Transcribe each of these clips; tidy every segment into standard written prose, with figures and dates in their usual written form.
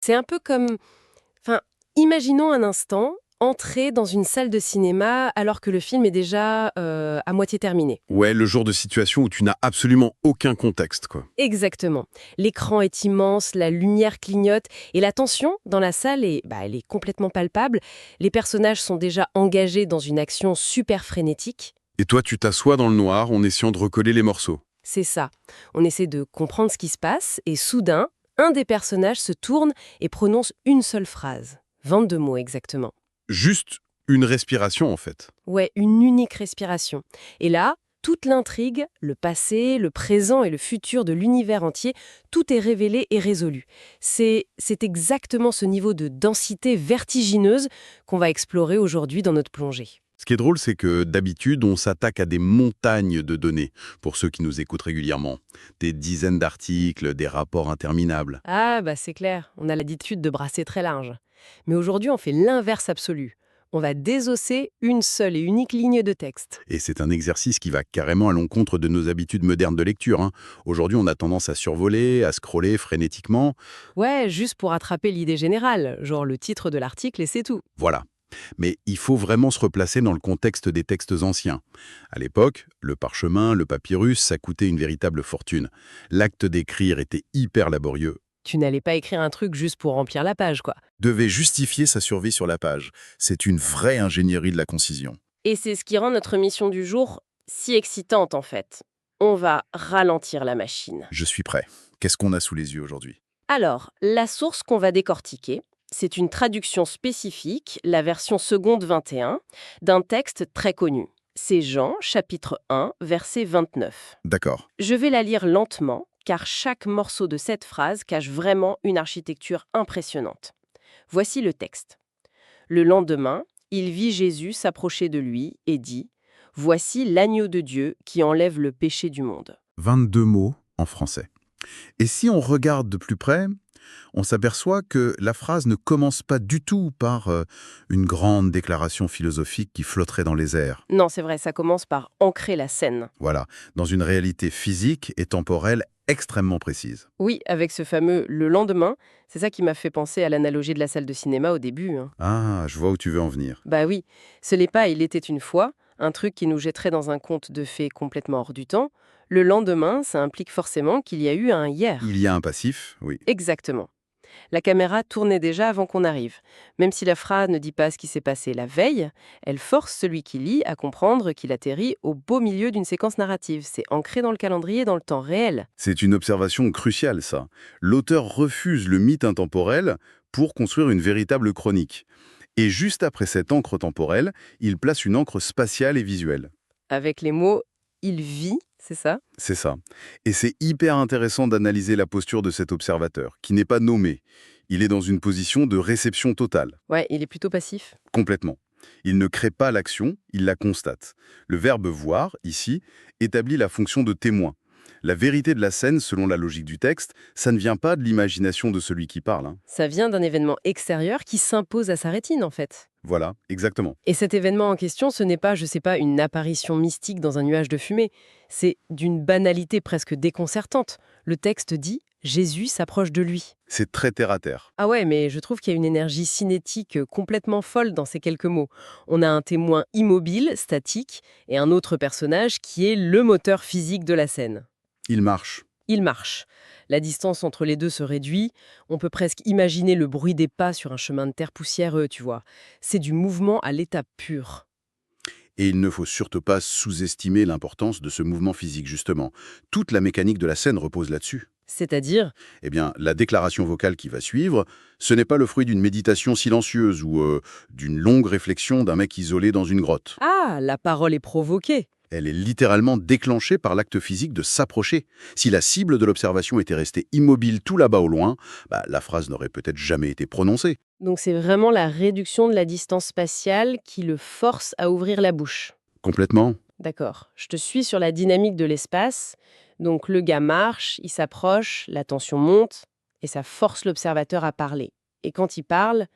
C'est un peu comme... Enfin, imaginons un instant entrer dans une salle de cinéma alors que le film est déjà à moitié terminé. Ouais, le genre de situation où tu n'as absolument aucun contexte, quoi. Exactement. L'écran est immense, la lumière clignote et la tension dans la salle elle est complètement palpable. Les personnages sont déjà engagés dans une action super frénétique. Et toi, tu t'assois dans le noir en essayant de recoller les morceaux. C'est ça. On essaie de comprendre ce qui se passe et soudain, un des personnages se tourne et prononce une seule phrase. 22 mots exactement. Juste une respiration, en fait. Ouais, une unique respiration. Et là, toute l'intrigue, le passé, le présent et le futur de l'univers entier, tout est révélé et résolu. C'est exactement ce niveau de densité vertigineuse qu'on va explorer aujourd'hui dans notre plongée. Ce qui est drôle, c'est que d'habitude, on s'attaque à des montagnes de données, pour ceux qui nous écoutent régulièrement. Des dizaines d'articles, des rapports interminables. Ah, bah c'est clair, on a l'habitude de brasser très large. Mais aujourd'hui, on fait l'inverse absolu. On va désosser une seule et unique ligne de texte. Et c'est un exercice qui va carrément à l'encontre de nos habitudes modernes de lecture, hein. Aujourd'hui, on a tendance à survoler, à scroller frénétiquement. Ouais, juste pour attraper l'idée générale, genre le titre de l'article et c'est tout. Voilà. Mais il faut vraiment se replacer dans le contexte des textes anciens. À l'époque, le parchemin, le papyrus, ça coûtait une véritable fortune. L'acte d'écrire était hyper laborieux. Tu n'allais pas écrire un truc juste pour remplir la page, quoi. Devait justifier sa survie sur la page. C'est une vraie ingénierie de la concision. Et c'est ce qui rend notre mission du jour si excitante, en fait. On va ralentir la machine. Je suis prêt. Qu'est-ce qu'on a sous les yeux aujourd'hui? Alors, la source qu'on va décortiquer, c'est une traduction spécifique, la version seconde 21, d'un texte très connu. C'est Jean, chapitre 1, verset 29. D'accord. Je vais la lire lentement, car chaque morceau de cette phrase cache vraiment une architecture impressionnante. Voici le texte. Le lendemain, il vit Jésus s'approcher de lui et dit « Voici l'agneau de Dieu qui enlève le péché du monde. » 22 mots en français. Et si on regarde de plus près, on s'aperçoit que la phrase ne commence pas du tout par une grande déclaration philosophique qui flotterait dans les airs. Non, c'est vrai, ça commence par ancrer la scène. Voilà, dans une réalité physique et temporelle extrêmement précise. Oui, avec ce fameux « le lendemain », c'est ça qui m'a fait penser à l'analogie de la salle de cinéma au début. Ah, je vois où tu veux en venir. Bah oui, ce n'est pas « il était une fois », un truc qui nous jetterait dans un conte de fées complètement hors du temps. Le lendemain, ça implique forcément qu'il y a eu un hier. Il y a un passif, oui. Exactement. La caméra tournait déjà avant qu'on arrive. Même si la phrase ne dit pas ce qui s'est passé la veille, elle force celui qui lit à comprendre qu'il atterrit au beau milieu d'une séquence narrative. C'est ancré dans le calendrier dans le temps réel. C'est une observation cruciale, ça. L'auteur refuse le mythe intemporel pour construire une véritable chronique. Et juste après cette encre temporelle, il place une encre spatiale et visuelle. Avec les mots « il vit », c'est ça? C'est ça. Et c'est hyper intéressant d'analyser la posture de cet observateur, qui n'est pas nommé. Il est dans une position de réception totale, Ouais, il est plutôt passif. complètement. Il ne crée pas l'action, il la constate. Le verbe voir, ici, établit la fonction de témoin. La vérité de la scène, selon la logique du texte, ça ne vient pas de l'imagination de celui qui parle, hein. Ça vient d'un événement extérieur qui s'impose à sa rétine, en fait. Voilà, exactement. Et cet événement en question, ce n'est pas, je sais pas, une apparition mystique dans un nuage de fumée. C'est d'une banalité presque déconcertante. Le texte dit « Jésus s'approche de lui ». C'est très terre-à-terre. Ah ouais, mais je trouve qu'il y a une énergie cinétique complètement folle dans ces quelques mots. On a un témoin immobile, statique, et un autre personnage qui est le moteur physique de la scène. Il marche. Il marche. La distance entre les deux se réduit. On peut presque imaginer le bruit des pas sur un chemin de terre poussiéreux, tu vois. C'est du mouvement à l'état pur. Et il ne faut surtout pas sous-estimer l'importance de ce mouvement physique, justement. Toute la mécanique de la scène repose là-dessus. C'est-à-dire, Eh bien, la déclaration vocale qui va suivre, ce n'est pas le fruit d'une méditation silencieuse ou d'une longue réflexion d'un mec isolé dans une grotte. ah, la parole est provoquée. Elle est littéralement déclenchée par l'acte physique de s'approcher. Si la cible de l'observation était restée immobile tout là-bas au loin, la phrase n'aurait peut-être jamais été prononcée. Donc c'est vraiment la réduction de la distance spatiale qui le force à ouvrir la bouche. Complètement. D'accord. Je te suis sur la dynamique de l'espace. Donc le gars marche, il s'approche, la tension monte, et ça force l'observateur à parler. Et quand il parle,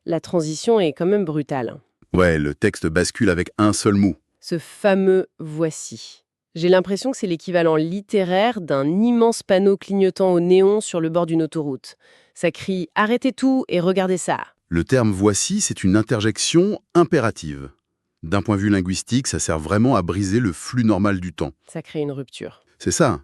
la transition est quand même brutale. Ouais, le texte bascule avec un seul mot. Ce fameux « voici ». J'ai l'impression que c'est l'équivalent littéraire d'un immense panneau clignotant au néon sur le bord d'une autoroute. Ça crie « Arrêtez tout et regardez ça ». Le terme voici, c'est une interjection impérative. D'un point de vue linguistique, ça sert vraiment à briser le flux normal du temps. Ça crée une rupture. C'est ça.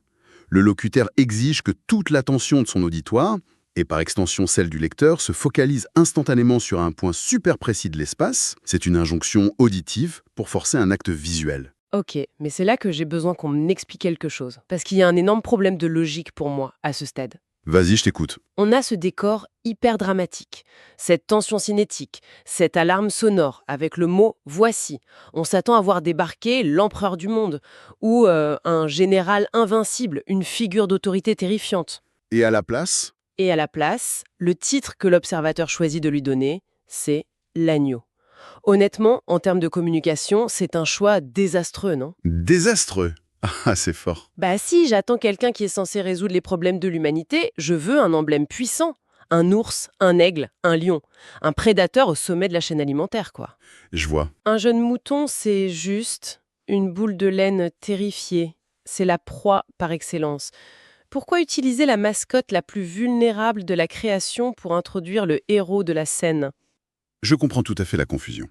Le locuteur exige que toute l'attention de son auditoire, et par extension celle du lecteur, se focalise instantanément sur un point super précis de l'espace. C'est une injonction auditive pour forcer un acte visuel. Ok, mais c'est là que j'ai besoin qu'on m'explique quelque chose. Parce qu'il y a un énorme problème de logique pour moi, à ce stade. Vas-y, je t'écoute. On a ce décor hyper dramatique, cette tension cinétique, cette alarme sonore avec le mot « voici ». On s'attend à voir débarquer l'empereur du monde ou un général invincible, une figure d'autorité terrifiante. Et à la place? Et à la place, le titre que l'observateur choisit de lui donner, c'est « l'agneau ». Honnêtement, en termes de communication, c'est un choix désastreux, non? Désastreux. Ah, c'est fort. Bah si, j'attends quelqu'un qui est censé résoudre les problèmes de l'humanité, je veux un emblème puissant. Un ours, un aigle, un lion. Un prédateur au sommet de la chaîne alimentaire, quoi. Je vois. Un jeune mouton, c'est juste une boule de laine terrifiée. C'est la proie par excellence. Pourquoi utiliser la mascotte la plus vulnérable de la création pour introduire le héros de la scène? Je comprends tout à fait la confusion.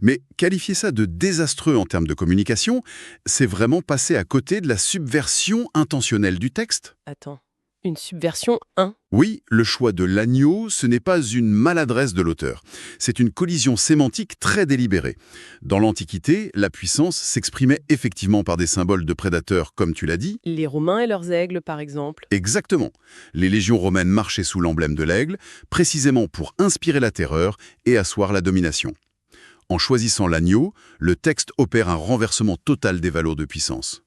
Mais qualifier ça de désastreux en termes de communication, c'est vraiment passer à côté de la subversion intentionnelle du texte. Attends, une subversion 1? Oui, le choix de l'agneau, ce n'est pas une maladresse de l'auteur. C'est une collision sémantique très délibérée. Dans l'Antiquité, la puissance s'exprimait effectivement par des symboles de prédateurs, comme tu l'as dit. Les Romains et leurs aigles, par exemple. Exactement. Les légions romaines marchaient sous l'emblème de l'aigle, précisément pour inspirer la terreur et asseoir la domination. En choisissant l'agneau, le texte opère un renversement total des valeurs de puissance.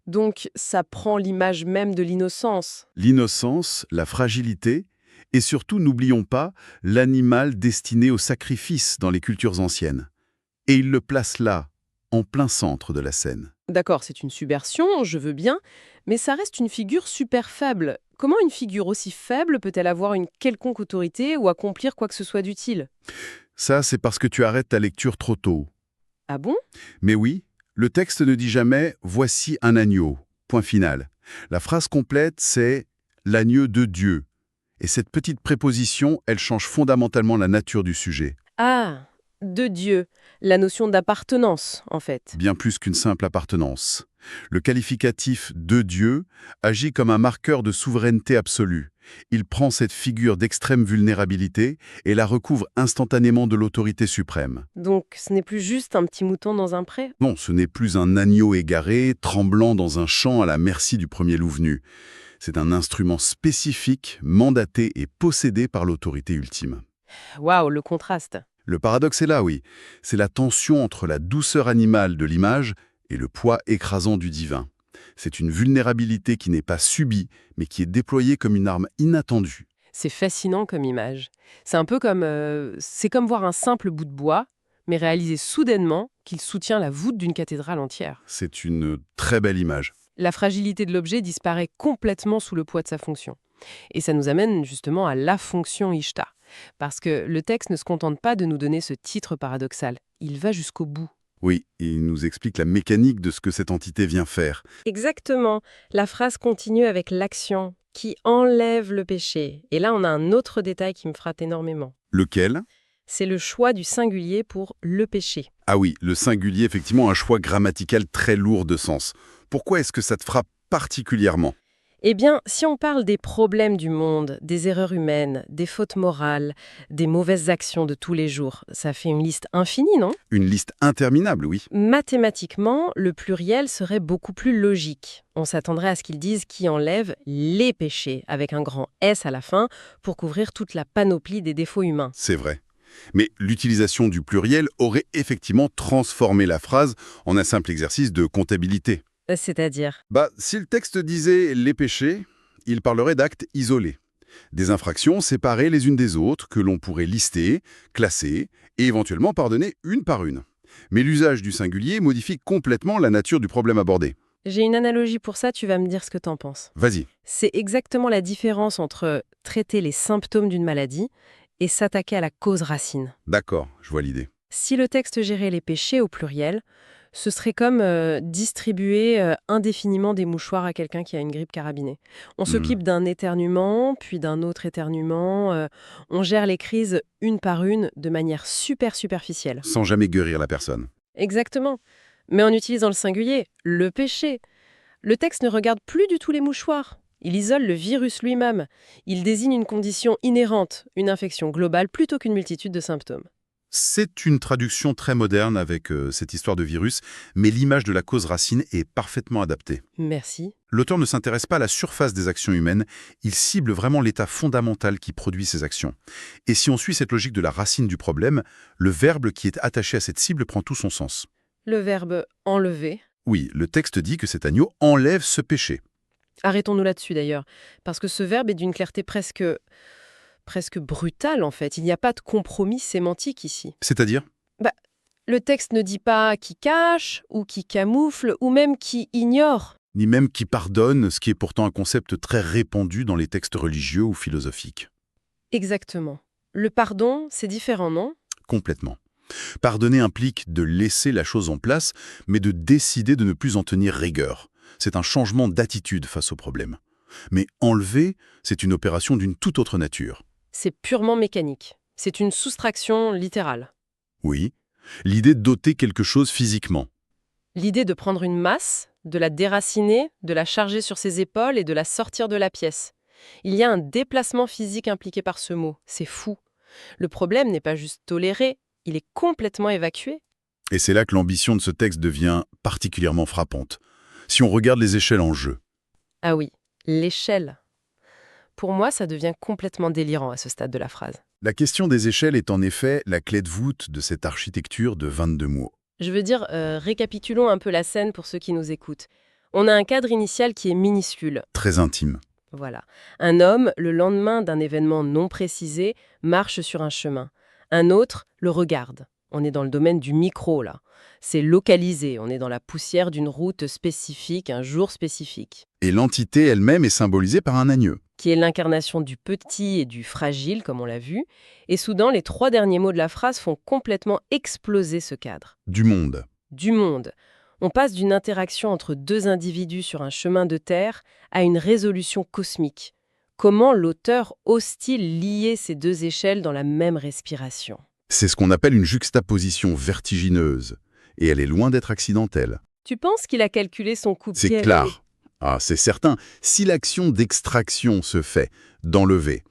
Donc, ça prend l'image même de l'innocence. L'innocence, la fragilité, et surtout, n'oublions pas, l'animal destiné au sacrifice dans les cultures anciennes. Et il le place là, en plein centre de la scène. D'accord, c'est une subversion, je veux bien, mais ça reste une figure super faible. Comment une figure aussi faible peut-elle avoir une quelconque autorité ou accomplir quoi que ce soit d'utile? Ça, c'est parce que tu arrêtes ta lecture trop tôt. Ah bon? Mais oui, le texte ne dit jamais « voici un agneau », point final. La phrase complète, c'est « l'agneau de Dieu ». Et cette petite préposition, elle change fondamentalement la nature du sujet. Ah, de Dieu, la notion d'appartenance, en fait. Bien plus qu'une simple appartenance. Le qualificatif « de Dieu » agit comme un marqueur de souveraineté absolue. Il prend cette figure d'extrême vulnérabilité et la recouvre instantanément de l'autorité suprême. Donc, ce n'est plus juste un petit mouton dans un pré? Non, ce n'est plus un agneau égaré, tremblant dans un champ à la merci du premier loup venu. C'est un instrument spécifique, mandaté et possédé par l'autorité ultime. Waouh, le contraste. Le paradoxe est là, oui. C'est la tension entre la douceur animale de l'image et le poids écrasant du divin. C'est une vulnérabilité qui n'est pas subie, mais qui est déployée comme une arme inattendue. C'est fascinant comme image. C'est un peu comme... c'est comme voir un simple bout de bois, mais réaliser soudainement qu'il soutient la voûte d'une cathédrale entière. C'est une très belle image. La fragilité de l'objet disparaît complètement sous le poids de sa fonction. Et ça nous amène justement à la fonction Ishtar. Parce que le texte ne se contente pas de nous donner ce titre paradoxal. Il va jusqu'au bout. Oui, il nous explique la mécanique de ce que cette entité vient faire. Exactement. La phrase continue avec l'action qui enlève le péché. Et là, on a un autre détail qui me frappe énormément. Lequel? C'est le choix du singulier pour le péché. Ah oui, le singulier, effectivement, un choix grammatical très lourd de sens. Pourquoi est-ce que ça te frappe particulièrement? Eh bien, si on parle des problèmes du monde, des erreurs humaines, des fautes morales, des mauvaises actions de tous les jours, ça fait une liste infinie, non? Une liste interminable, oui. Mathématiquement, le pluriel serait beaucoup plus logique. On s'attendrait à ce qu'ils disent qui enlève les péchés, avec un grand S à la fin, pour couvrir toute la panoplie des défauts humains. C'est vrai. Mais l'utilisation du pluriel aurait effectivement transformé la phrase en un simple exercice de comptabilité. C'est-à-dire? Si le texte disait « les péchés », il parlerait d'actes isolés. Des infractions séparées les unes des autres que l'on pourrait lister, classer et éventuellement pardonner une par une. Mais l'usage du singulier modifie complètement la nature du problème abordé. J'ai une analogie pour ça, tu vas me dire ce que t'en penses. Vas-y. C'est exactement la différence entre traiter les symptômes d'une maladie et s'attaquer à la cause racine. D'accord, je vois l'idée. Si le texte gérait les péchés au pluriel, Ce serait comme distribuer indéfiniment des mouchoirs à quelqu'un qui a une grippe carabinée. On Hmm. s'occupe d'un éternuement, puis d'un autre éternuement. On gère les crises une par une de manière super superficielle. Sans jamais guérir la personne. Exactement. Mais en utilisant le singulier, le péché. Le texte ne regarde plus du tout les mouchoirs. Il isole le virus lui-même. Il désigne une condition inhérente, une infection globale, plutôt qu'une multitude de symptômes. C'est une traduction très moderne avec cette histoire de virus, mais l'image de la cause racine est parfaitement adaptée. Merci. L'auteur ne s'intéresse pas à la surface des actions humaines, il cible vraiment l'état fondamental qui produit ces actions. Et si on suit cette logique de la racine du problème, le verbe qui est attaché à cette cible prend tout son sens. Le verbe enlever. Oui, le texte dit que cet agneau enlève ce péché. Arrêtons-nous là-dessus d'ailleurs, parce que ce verbe est d'une clarté presque brutale en fait. Il n'y a pas de compromis sémantique ici. C'est-à-dire, Bah, le texte ne dit pas qui cache, ou qui camoufle, ou même qui ignore. ni même qui pardonne, ce qui est pourtant un concept très répandu dans les textes religieux ou philosophiques. Exactement. Le pardon, c'est différent, non? Complètement. Pardonner implique de laisser la chose en place, mais de décider de ne plus en tenir rigueur. C'est un changement d'attitude face au problème. Mais enlever, c'est une opération d'une toute autre nature. C'est purement mécanique. C'est une soustraction littérale. Oui, l'idée d'ôter quelque chose physiquement. L'idée de prendre une masse, de la déraciner, de la charger sur ses épaules et de la sortir de la pièce. Il y a un déplacement physique impliqué par ce mot. C'est fou. Le problème n'est pas juste toléré, il est complètement évacué. Et c'est là que l'ambition de ce texte devient particulièrement frappante. Si on regarde les échelles en jeu, Ah oui, l'échelle. Pour moi, ça devient complètement délirant à ce stade de la phrase. la question des échelles est en effet la clé de voûte de cette architecture de 22 mots. Je veux dire, récapitulons un peu la scène pour ceux qui nous écoutent. On a un cadre initial qui est minuscule. Très intime. Voilà. Un homme, le lendemain d'un événement non précisé, marche sur un chemin. Un autre le regarde. On est dans le domaine du micro, là. C'est localisé, on est dans la poussière d'une route spécifique, un jour spécifique, Et l'entité elle-même est symbolisée par un agneau. qui est l'incarnation du petit et du fragile, comme on l'a vu. Et soudain, les 3 derniers mots de la phrase font complètement exploser ce cadre. Du monde. Du monde. On passe d'une interaction entre 2 individus sur un chemin de terre à une résolution cosmique. Comment l'auteur ose-t-il lier ces 2 échelles dans la même respiration? C'est ce qu'on appelle une juxtaposition vertigineuse. Et elle est loin d'être accidentelle. Tu penses qu'il a calculé son coup de C'est pied? clair. Ah, c'est certain. Si l'action d'extraction se fait, d'enlever,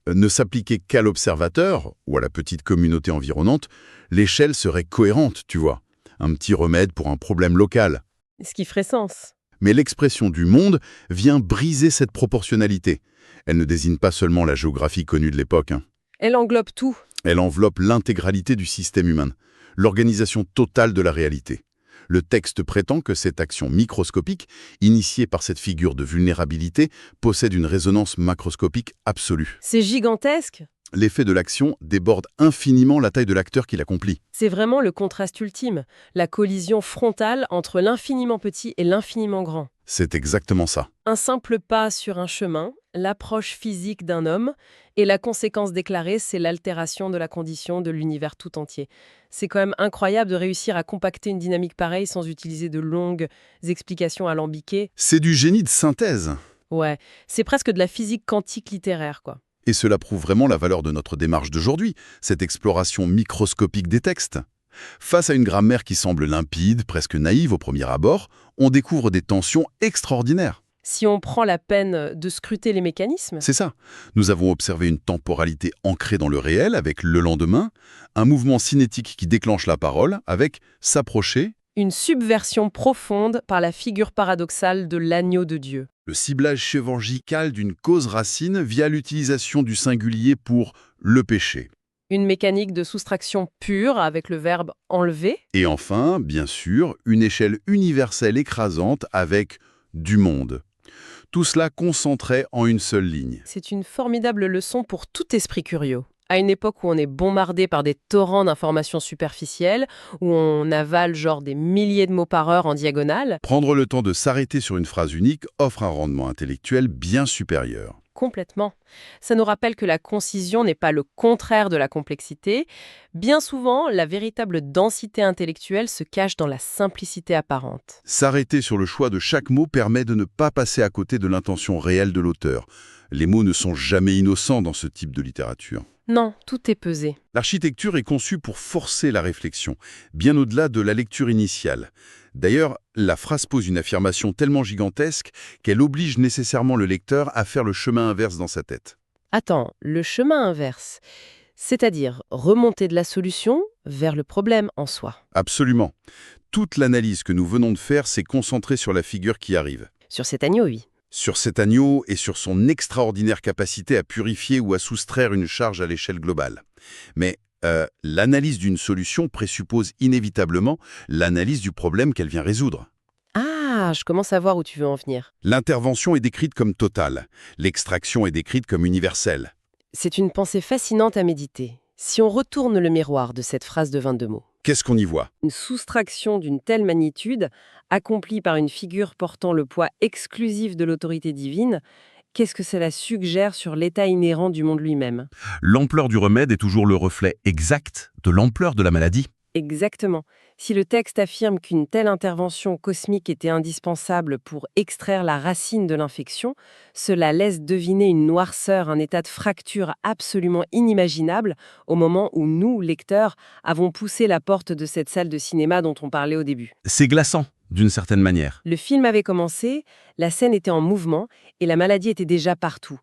ne s'appliquait qu'à l'observateur ou à la petite communauté environnante, l'échelle serait cohérente, tu vois. Un petit remède pour un problème local. Ce qui ferait sens. Mais l'expression du monde vient briser cette proportionnalité. Elle ne désigne pas seulement la géographie connue de l'époque. Elle englobe tout. Elle enveloppe l'intégralité du système humain, l'organisation totale de la réalité. Le texte prétend que cette action microscopique, initiée par cette figure de vulnérabilité, possède une résonance macroscopique absolue. C'est gigantesque. L'effet de l'action déborde infiniment la taille de l'acteur qui l'accomplit. C'est vraiment le contraste ultime, la collision frontale entre l'infiniment petit et l'infiniment grand. C'est exactement ça. Un simple pas sur un chemin, l'approche physique d'un homme, et la conséquence déclarée, c'est l'altération de la condition de l'univers tout entier. C'est quand même incroyable de réussir à compacter une dynamique pareille sans utiliser de longues explications alambiquées. C'est du génie de synthèse. Ouais, c'est presque de la physique quantique littéraire, quoi. Et cela prouve vraiment la valeur de notre démarche d'aujourd'hui, cette exploration microscopique des textes. Face à une grammaire qui semble limpide, presque naïve au premier abord, on découvre des tensions extraordinaires. Si on prend la peine de scruter les mécanismes, C'est ça. Nous avons observé une temporalité ancrée dans le réel avec le lendemain, un mouvement cinétique qui déclenche la parole avec s'approcher, une subversion profonde par la figure paradoxale de l'agneau de Dieu. le ciblage chirurgical d'une cause racine via l'utilisation du singulier pour le péché. Une mécanique de soustraction pure avec le verbe enlever. Et enfin, bien sûr, une échelle universelle écrasante avec du monde. Tout cela concentré en une seule ligne. C'est une formidable leçon pour tout esprit curieux. À une époque où on est bombardé par des torrents d'informations superficielles, où on avale genre des milliers de mots par heure en diagonale, Prendre le temps de s'arrêter sur une phrase unique offre un rendement intellectuel bien supérieur. Complètement. Ça nous rappelle que la concision n'est pas le contraire de la complexité. Bien souvent, la véritable densité intellectuelle se cache dans la simplicité apparente. S'arrêter sur le choix de chaque mot permet de ne pas passer à côté de l'intention réelle de l'auteur. Les mots ne sont jamais innocents dans ce type de littérature. Non, tout est pesé. L'architecture est conçue pour forcer la réflexion, bien au-delà de la lecture initiale. D'ailleurs, la phrase pose une affirmation tellement gigantesque qu'elle oblige nécessairement le lecteur à faire le chemin inverse dans sa tête. Attends, le chemin inverse, c'est-à-dire remonter de la solution vers le problème en soi. Absolument. Toute l'analyse que nous venons de faire s'est concentrée sur la figure qui arrive. Sur cet agneau, oui. Sur cet agneau et sur son extraordinaire capacité à purifier ou à soustraire une charge à l'échelle globale. Mais l'analyse d'une solution présuppose inévitablement l'analyse du problème qu'elle vient résoudre. Ah, je commence à voir où tu veux en venir. L'intervention est décrite comme totale, l'extraction est décrite comme universelle. C'est une pensée fascinante à méditer. Si on retourne le miroir de cette phrase de 22 mots, Qu'est-ce qu'on y voit? une soustraction d'une telle magnitude, accomplie par une figure portant le poids exclusif de l'autorité divine, qu'est-ce que cela suggère sur l'état inhérent du monde lui-même? L'ampleur du remède est toujours le reflet exact de l'ampleur de la maladie. Exactement. Si le texte affirme qu'une telle intervention cosmique était indispensable pour extraire la racine de l'infection, cela laisse deviner une noirceur, un état de fracture absolument inimaginable au moment où nous, lecteurs, avons poussé la porte de cette salle de cinéma dont on parlait au début. C'est glaçant, d'une certaine manière. Le film avait commencé, la scène était en mouvement et la maladie était déjà partout.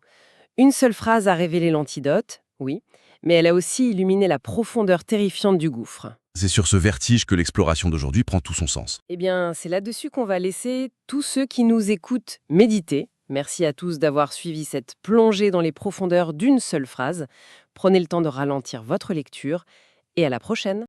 Une seule phrase a révélé l'antidote, oui, mais elle a aussi illuminé la profondeur terrifiante du gouffre. C'est sur ce vertige que l'exploration d'aujourd'hui prend tout son sens. Eh bien, c'est là-dessus qu'on va laisser tous ceux qui nous écoutent méditer. Merci à tous d'avoir suivi cette plongée dans les profondeurs d'une seule phrase. Prenez le temps de ralentir votre lecture et à la prochaine.